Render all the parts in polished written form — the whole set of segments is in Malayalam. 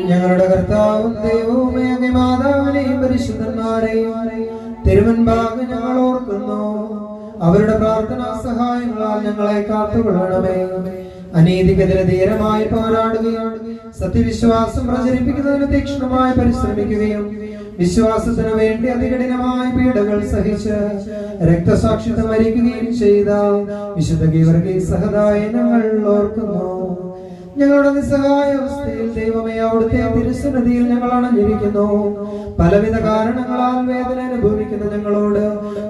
ഞങ്ങളുടെ കർത്താവും ദൈവവുമേ, അങ്ങേ മാതാവിനെയും പരിശുദ്ധന്മാരെയും തിരുമുൻപാകെ ഞങ്ങൾ ഓർക്കുന്നു. അവരുടെ പ്രാർത്ഥനാ സഹായങ്ങളാൽ ഞങ്ങളെ കാത്തുകൊള്ളണമേ. അനീതിക്കെതിരെ ധീരമായി പോരാടുകയും സത്യവിശ്വാസം പ്രചരിപ്പിക്കുന്നതിന് തീക്ഷ്ണമായി പരിശ്രമിക്കുകയും വിശ്വാസത്തിനു വേണ്ടി അതികഠിനമായ പീഡകൾ സഹിച്ച് രക്തസാക്ഷിത്വം വരിക്കുകയും ചെയ്ത വിശുദ്ധ ഗീവർഗീസ് സഹദായെ ഞങ്ങൾ ഓർക്കുന്നു. ഞങ്ങളുടെ നിസ്സഹായ അവസ്ഥയിൽ ദൈവമേ, അവിടുത്തെ തിരുസന്നിധിയിൽ ഞങ്ങൾ അണഞ്ഞിരിക്കുന്നു. പലവിധ കാരണങ്ങളാൽ വേദന അനുഭവിക്കുന്ന ഞങ്ങളോട്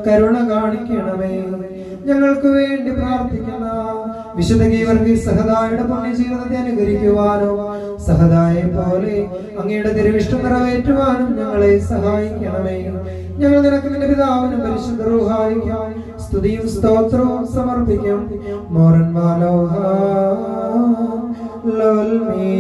കരുണ കാണിക്കണമേ. ഞങ്ങൾക്ക് വേണ്ടി പ്രാർത്ഥിക്കുന്ന വിശുദ്ധ ഗീവർഗീസ് സഹദായുടെ പുണ്യജീവിതത്തെ അനുകരിക്കുവാനോ സഹദായെ പോലെ അങ്ങയുടെ തിരുവിഷ്ടം നിറവേറ്റുവാനും ഞങ്ങളെ സഹായിക്കണമേ. ഞങ്ങൾ നിനക്ക് നിന്റെ പിതാവിനും പരിശുദ്ധ റൂഹായിക്കും സ്തുതിയും സ്തോത്രവും സമർപ്പിക്കും. മോറൻ വാലോഹ ലോൽമീ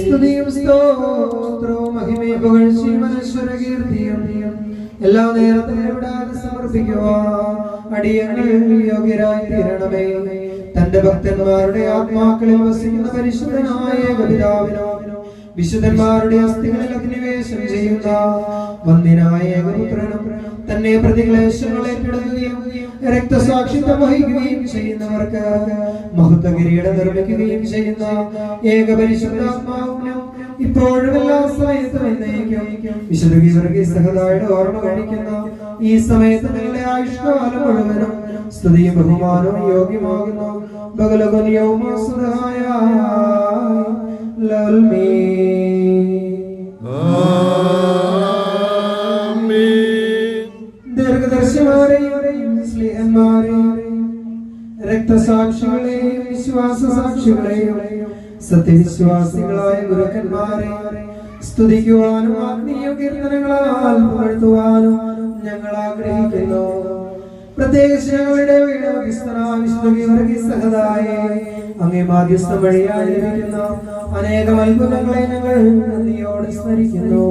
സ്തുതിയും സ്തോത്രവും മഹിമയും പുകഴ്ചയും അനശ്വരകീർത്തിയും എല്ലാ നേരത്തിലും എവിടാതെ സമർപ്പിക്കുവാൻ അടിയങ്ങൾ യോഗ്യരായി തീരണമേ. തന്റെ ഭക്തന്മാരുടെ ആത്മാക്കളിൽ വസിക്കുന്ന പരിശുദ്ധനായ ഏകപിതാവിനോ വിശുദ്ധന്മാരുടെ അസ്ഥികളിൽ അഗ്നിവേശം ചെയ്യുന്ന വന്ദിനായ ഏകപുത്രനും തന്നെ പ്രതിക്ലേശങ്ങൾ ഏറ്റെടുക്കുകയും രക്തസാക്ഷിത്വം വഹിക്കുകയും ചെയ്യുന്നവർക്ക് മഹത്വ കിരീടം നിർമ്മിക്കുകയും ചെയ്യുന്ന ഏകപരിശുദ്ധാത്മാവിനും ഇപ്പോഴും എല്ലാ സമയത്തും എന്നേക്കും വിശുദ്ധ ഗീവർഗീസ് സഹദായുടെ ഓർമ്മ കഴിക്കുന്ന ഈ സമയത്ത് നിങ്ങളുടെ ആയുഷ്കാലം മുഴുവനും സ്തുതിയും ബഹുമാനവും യോഗ്യമാകുന്നു. ബഹുലകുനിയവും സുധായ ദീർഘദർശിമാരെയും സ്നേഹന്മാരെയും രക്തസാക്ഷികളെയും വിശ്വാസ സാക്ഷികളെയും സത്യവിശ്വാസികളായ ഗുരുക്കന്മാരെ സ്തുതിക്കുവാനും ആത്മീയ കീർത്തനങ്ങളാൽ പുകഴ്ത്തുവാനും ഞങ്ങൾ ആഗ്രഹിക്കുന്നു. പ്രത്യേകിച്ച് ഞങ്ങളുടെ അങ്ങേ മാധ്യസ്ഥം വഴിയായി ലഭിക്കുന്ന അനേകം അത്ഭുതങ്ങളെ ഞങ്ങൾ നന്ദിയോടെ സ്മരിക്കുന്നു.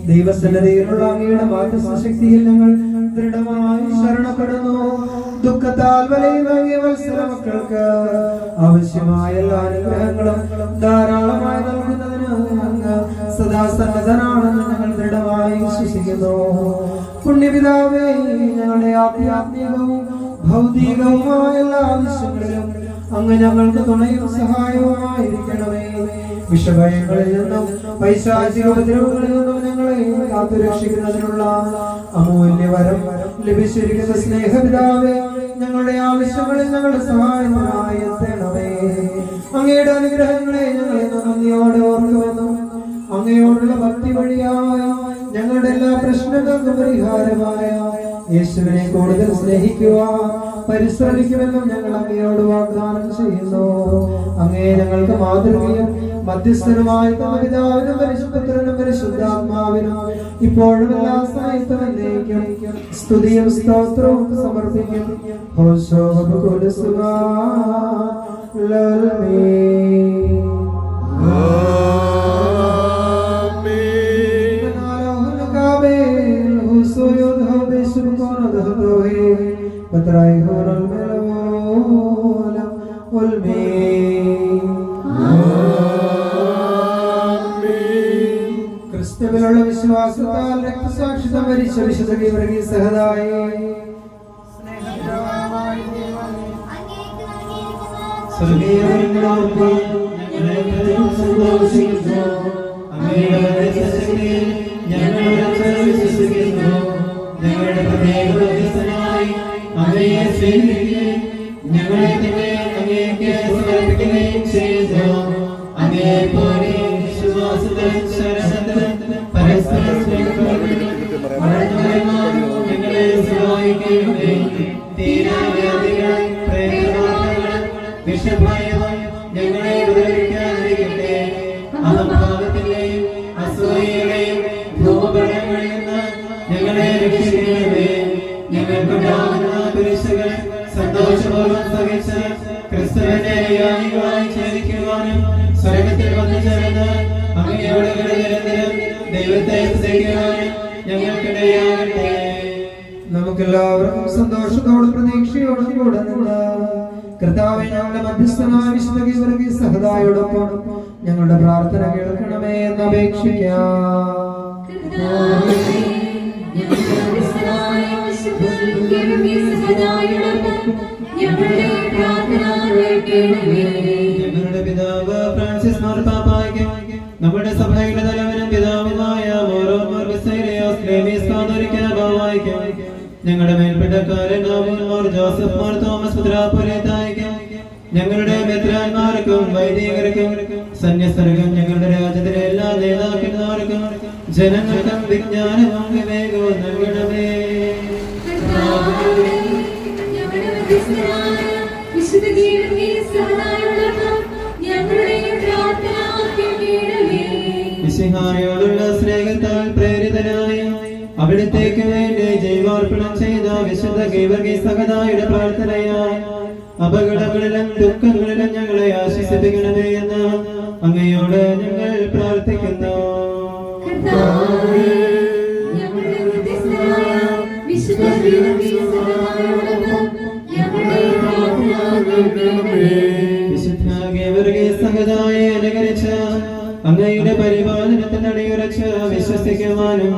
ദൈവസന്നിധിയിലുള്ള അങ്ങയുടെ മാധ്യസ്ഥ ശക്തിയിൽ ഞങ്ങൾ ദൃഢമായി ശരണപ്പെടുന്നു. ദുഃഖത്താൽ വലയുന്ന അങ്ങേ വത്സല മക്കൾക്ക് ആവശ്യമായ എല്ലാ അനുഗ്രഹങ്ങളും ധാരാളമായി നൽകുന്നതിന് അങ്ങ് സദാ സന്നദ്ധനാണെന്ന് ഞങ്ങൾ ദൃഢമായി വിശ്വസിക്കുന്നു. പുണ്യപിതാവേ, ഞങ്ങളുടെ ആധ്യാത്മികവും ഭൗതികവുമായ എല്ലാ ആവശ്യങ്ങളിലും അങ്ങ് ഞങ്ങൾക്ക് തുണയും സഹായവുമായിരിക്കണമേ. വിഷഭയങ്ങളിൽ നിന്നും പൈശാചിക ഉപദ്രവങ്ങളിൽ നിന്നും ഞങ്ങളെ കാത്തുരക്ഷിക്കുന്നതിനുള്ള അമൂല്യവരം ലഭിച്ചിരിക്കുന്ന സ്നേഹപിതാവേ, ഞങ്ങളുടെ ആവശ്യങ്ങളിൽ ഞങ്ങളുടെ സഹായമായി എത്തണമേ. അങ്ങയുടെ അനുഗ്രഹങ്ങളെ ഞങ്ങളെ നന്ദിയോടെ ഓർക്കുമെന്നും അങ്ങയോടുള്ള ഭക്തി വഴിയായി ഞങ്ങളുടെ എല്ലാ പ്രശ്നങ്ങൾക്കും പരിഹാരമായ യേശുവിനെ കൂടുതൽ സ്നേഹിക്കുവാൻ പരിശ്രമിക്കുമെന്നും ഞങ്ങൾ അങ്ങയോട് വാഗ്ദാനം ചെയ്യുന്നു. അങ്ങയെ ഞങ്ങൾക്ക് മാതൃകയും മധ്യസ്ഥനുമായി പിതാവിനും പരിശുദ്ധനും പരിശുദ്ധാത്മാവിനും ഇപ്പോഴും എല്ലാ സമയത്തും എന്നേക്കും സ്തുതിയും സ്തോത്രവും സമർപ്പിക്കും. ക്രിസ്തുവിലുള്ള വിശ്വാസത്താൽ രക്തസാക്ഷിത്വം വരിച്ച വിശുദ്ധ ഗീവർഗീസ് സഹദായി സന്തോഷപൂർവ്വം സഹിച്ച് ക്രിസ്തുവിന്റെ അനുയായികളായി ജീവിക്കുവാനും സ്വർഗ്ഗത്തിൽ വന്നു ചേർന്ന് അങ്ങയോട് നിരന്തരം ദൈവത്തെ സ്തുതിക്കുവാനും ഞങ്ങൾക്കിടയാകട്ടെ. നമുക്കെല്ലാവർക്കും സന്തോഷത്തോടും പ്രതീക്ഷയോടും കൂടെ നിന്ന് കർത്താവേ, ഞങ്ങളുടെ മധ്യസ്ഥനായ വിശുദ്ധ ഗീവർഗീസ് സഹദായോടൊപ്പം ഞങ്ങളുടെ പ്രാർത്ഥന കേൾക്കണമേ എന്ന് അപേക്ഷിക്കാം. ഞങ്ങളുടെ പിതാവ് ഫ്രാൻസിസ് മാർപ്പാപ്പായ്ക്കും നമ്മുടെ സഭയുടെ തലവനും പിതാവുമായ ഞങ്ങളുടെ മേൽപ്പെട്ടക്കാരൻ ജോസഫ് മാർ തോമസ് പുത്രാപുരത്തായിരിക്കും ഞങ്ങളുടെ മെത്രാന്മാർക്കും വൈദികർക്കും സന്യസ്തർക്കും ഞങ്ങളുടെ രാജ്യത്തിലെ എല്ലാ നേതാക്കന്മാർക്കും ജനങ്ങൾക്കും വിജ്ഞാനവും വിവേകവും നൽകണമേ. മിശിഹായോടുള്ള സ്നേഹത്താൽ പ്രേരിതനായ അവിടത്തേക്ക് വേണ്ടി ജൈവാർപ്പണം ചെയ്ത വിശുദ്ധ ഗീവർഗീസ് സഹദായുടെ പ്രാർത്ഥനയായി അപകടങ്ങളിലും ദുഃഖങ്ങളിലും ഞങ്ങളെ ആശ്വസിപ്പിക്കണമേ എന്ന് അങ്ങയോട് ഞങ്ങൾ പ്രാർത്ഥിക്കുന്നു. വിശുദ്ധ ഗീവർഗീസ് സഹദായെ അനുകരിച്ച അങ്ങയുടെ പരിപാലനത്തിൽ അടിയുറച്ച് വിശ്വസിക്കുവാനും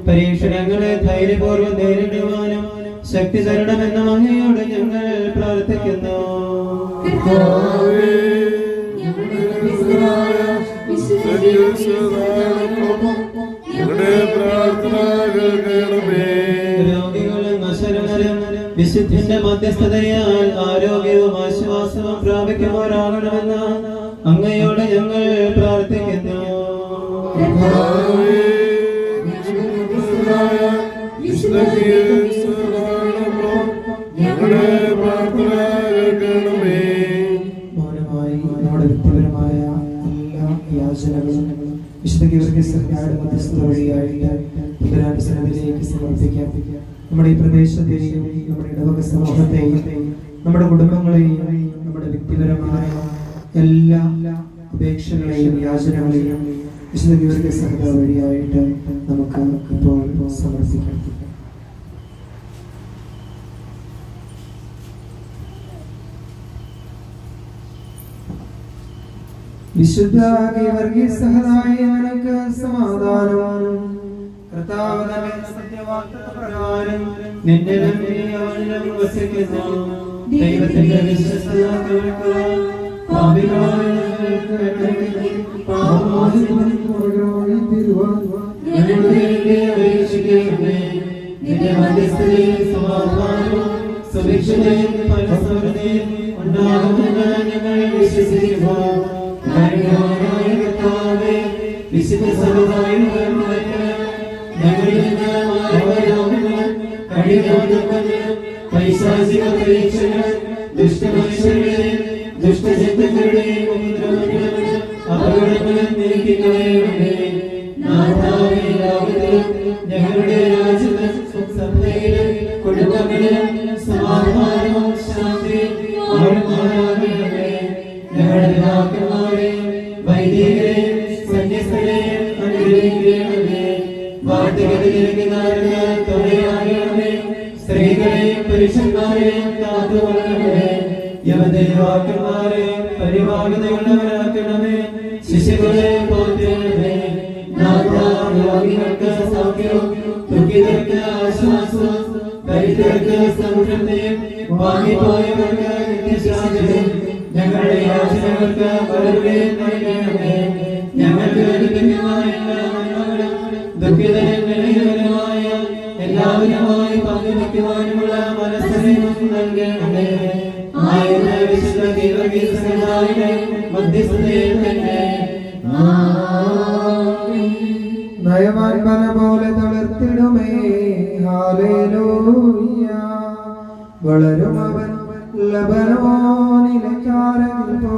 പരീക്ഷണങ്ങളെ ധൈര്യപൂർവ്വം നേരിടുവാനും ശക്തി തരണമെന്നും അങ്ങയോട് ഞങ്ങൾ പ്രാർത്ഥിക്കുന്നു. രോഗികളും അശരണരും വിശുദ്ധന്റെ മധ്യസ്ഥതയാൽ ആരോഗ്യവും ആശ്വാസവും പ്രാപിക്കുമാറാകണമെന്ന് അങ്ങയോട് ഞങ്ങൾ പ്രാർത്ഥിക്കുന്നു. മൗനമായി നമ്മുടെ വ്യക്തിപരമായ എല്ലാ യാചനകളും വിശുദ്ധ ഗീവർഗീസിന്റെ മധ്യസ്ഥത വഴിയായിട്ട് പിതാവിലേക്ക് സമർപ്പിക്കാം. നമ്മുടെ ഈ പ്രദേശത്തെയും നമ്മുടെ ഇടവക സമൂഹത്തെയും നമ്മുടെ കുടുംബങ്ങളെയും നമ്മുടെ വ്യക്തിപരമായ എല്ലാ അപേക്ഷകളെയും യാചനകളെയും വിശുദ്ധ ഗീവർഗീസ് സഭ വഴിയായിട്ട് നമുക്ക് ഇപ്പോൾ സമർപ്പിക്കാം. വിശുദ്ധ ഗീവർഗീസ് സഹനായ നിനക്ക് സമാധാനം. കർത്താവ് തന്നെ സത്യവാക്യപ്രകാരം നിന്നിലും നീ അവനിലും വസിക്കുന്നു. ദൈവത്തിന്റെ വിശ്വസ്തത കേൾക്കുവാൻ പാപികളായ ഞങ്ങൾക്ക് ഞങ്ങളുടെ വേണ്ടി അപേക്ഷിക്കണമേ. നിന്റെ മധ്യസ്ഥതയിൽ സമാധാനവും സുരക്ഷിതയും പരസ്പരതയും ഉണ്ടാകുമെന്ന് ഞങ്ങൾ വിശ്വസിക്കുന്നു. വിശുദ്ധ സമുദായം പൈശാചിക പരീക്ഷകൾ ദുഷ്ടമനുഷ്യരുടെയും ദുഷ്ടചിന്തകളുടെയും ഉപദ്രവങ്ങളും അപകടങ്ങളും നീക്കിക്കളയണമേ. നാഥാവേ, ലോകത്തിലും ഞങ്ങളുടെ രാജ്യത്തും സഭയിലും കുടുംബങ്ങളിലും സമാധാനവും ശാന്തിയും ആഴ്മാറാകണമേ. ഞങ്ങളുടെ പിതാക്കന്മാരെയും വൈദികരെയും സന്യസ്തരെയും അനുഗ്രഹിക്കണമേ. വാർദ്ധക്യത്തിലിരിക്കുന്നവർക്ക് തുണയാകണമേ. സ്ത്രീകളെയും പുരുഷന്മാരെയും കാത്തുകൊള്ളണമേ. യവദേവാക്കന്മാരെയും പരിപാലനയുള്ളവരാക്കണമേ. ശിശുക്കളെ പോറ്റണമേ. രോഗികൾക്ക് സൗഖ്യവും ദുഃഖിതർക്ക് ആശ്വാസവും ദരിദ്രർക്ക് സമൃദ്ധിയും വാങ്ങിപ്പോയവർക്ക് നിത്യശാന്തിയും ഞങ്ങളുടെ യാചനകൾക്ക് മറുപടി നൽകണമേ. ഞങ്ങൾക്ക് ലഭിക്കുന്നതായ എല്ലാ നന്മകളും ദുഃഖിതരും നിലയിലുമായ എല്ലാവരുമായി പങ്കുവയ്ക്കുവാനുമുള്ള മനസ്സറിവും നൽകണമേ. ആയുധ വിശുദ്ധ ഗീവർഗീസ് സഹോദരന്റെ മധ്യസ്ഥതയിൽ തന്നെ നയവാൻ പന പോലെ തളർത്തിടുമേ. ഹല്ലേലൂയ. വളരും അവൻ ലബനോനിലക്കാരകിൽ പോ.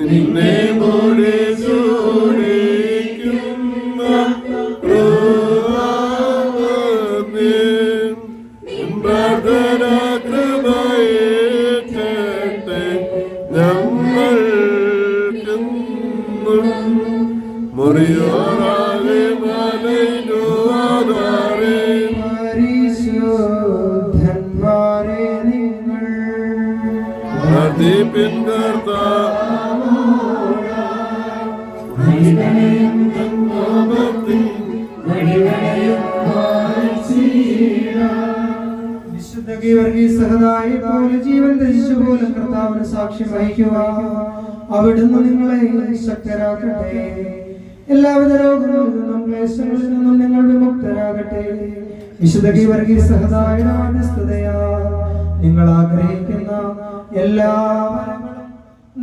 നിന്നെ മോടെ മുറിയോറാകെ മലൈനുവാദാരേ പരിശുദ്ധന്മാരെ നിങ്ങൾ പ്രാർത്ഥിപ്പിൻ വിശുദ്ധ ഗീവർഗീസ് സഹദായെ പോലെ ജീവൻ ധരിച്ചു പോലും കർത്താവിന് സാക്ഷ്യം വഹിക്കുക. അവിടുന്ന് നിങ്ങളെ ശക്തരാക്കട്ടെ. എല്ലാവിധ രോഗങ്ങളിൽ നിന്നും ക്ലേശങ്ങളിൽ നിന്നും നിങ്ങൾ വിമുക്തരാകട്ടെ. വിശുദ്ധ ഗീവർഗീസ് സഹദായുടെ മധ്യസ്ഥതയാ നിങ്ങൾ ആഗ്രഹിക്കുന്ന എല്ലാ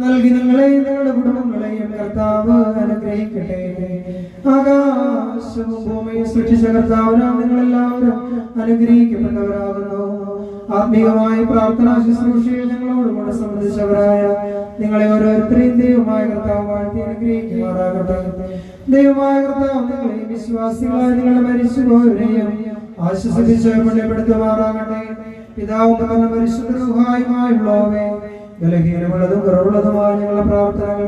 നൽകി നിങ്ങളെയും നിങ്ങളുടെ കുടുംബങ്ങളെയും കർത്താവ് അനുഗ്രഹിക്കട്ടെ. ആകാശവും ഭൂമിയും സൃഷ്ടിച്ച കർത്താവിനാം നിങ്ങളെല്ലാവരും അനുഗ്രഹിക്കപ്പെട്ടവരാകുന്നു. ആത്മീയമായ പ്രാർത്ഥനാ ശുശ്രൂഷയിൽ ഞങ്ങളോടുകൂടെ സംബന്ധിച്ചവരായ നിങ്ങളെ ഓരോരുത്തരെയും ദൈവമായ കർത്താവ് വാഴ്ത്തി അനുഗ്രഹിക്കുമാറാകട്ടെ. ദൈവമായ കർത്താവ് നിങ്ങളെയും വിശ്വാസികളായ നിങ്ങളുടെ മരിച്ചുപോയവരെയും ആശ്വസിപ്പിച്ച് പുണ്യപ്പെടുത്തുമാറാകട്ടെ. പിതാവും പുത്രനും പരിശുദ്ധ റൂഹായുമായുള്ളവേ, ബലഹീനമുള്ളതും കുറവുള്ളതുമായ ഞങ്ങളുടെ പ്രാർത്ഥനകൾ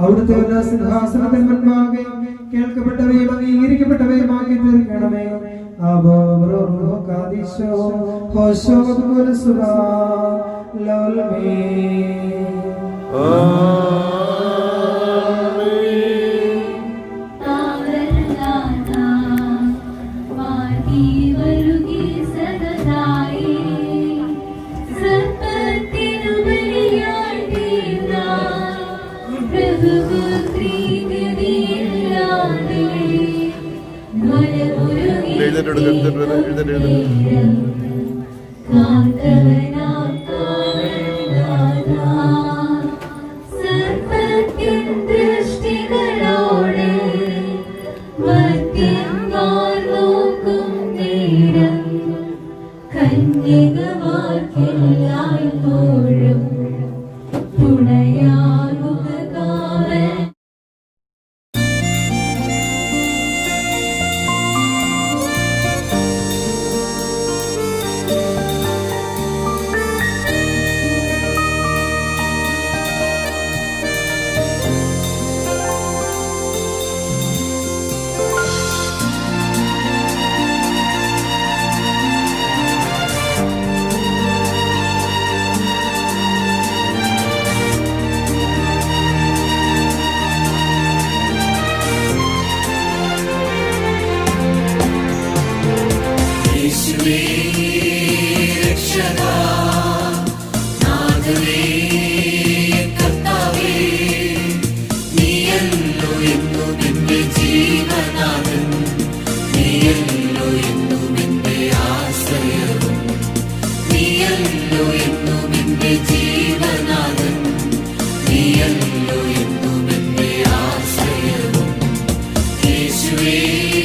അവിടുത്തെ സിംഹാസനത്തിൽ മുൻപാകെ കേൾക്കപ്പെട്ടവയും അംഗീകരിക്കപ്പെട്ടവയുമാക്കി തീർക്കണമേ. യേശുവേ